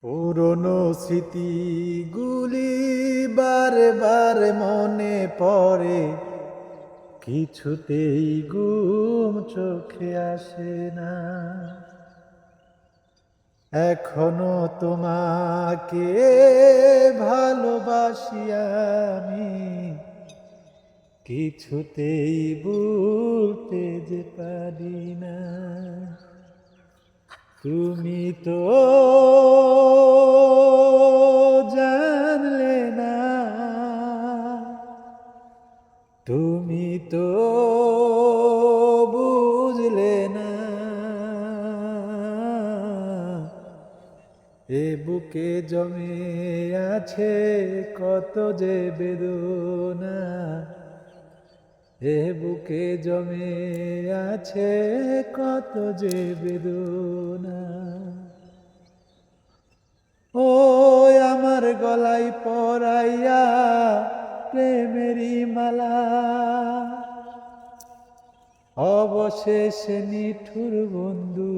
পুরনো স্মৃতিগুলি বারে বারে মনে পড়ে, কিছুতেই ঘুম চোখে আসে না। এখনো তোমাকে ভালোবাসি আমি, কিছুতেই ভুলতে যে পারি না। তুমি তো জানলে না, তুমি তো বুঝলে না, এ বুকে জমে আছে কত যে বেদনা, এ বুকে জমে আছে কত যে বেদনা। ও আমার গলায় পরাইয়া প্রেমেরই মালা, অবশেষে নিঠুর বন্ধু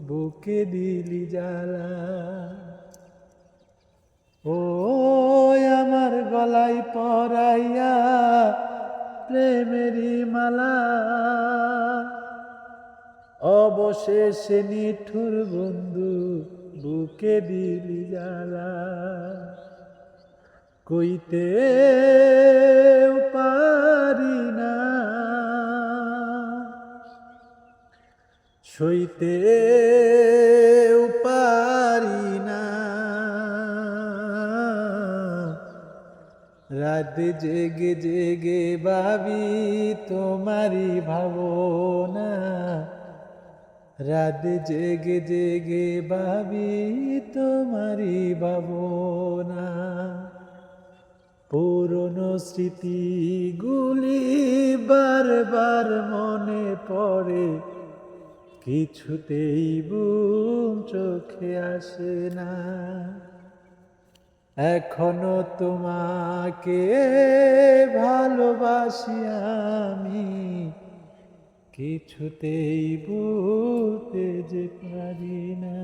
বুকে দিলি জ্বালা। ও আমার গলায় পরাইয়া প্রেমেরই মালা, অবশেষে নিঠুর বন্ধু বুকে দিলি জ্বালা। কইতে পারি না, সইতে পারি না, রাত জেগে জেগে ভাবি তোমারি ভাবনা, রাত জেগে জেগে ভাবি তোমারি ভাবনা। পুরনো স্মৃতিগুলি বারবার মনে পড়ে, কিছুতেই ঘুম চোখে আসে না। এখনো তোমাকে ভালোবাসি আমি, কিছুতেই ভুলতে যে পারি না।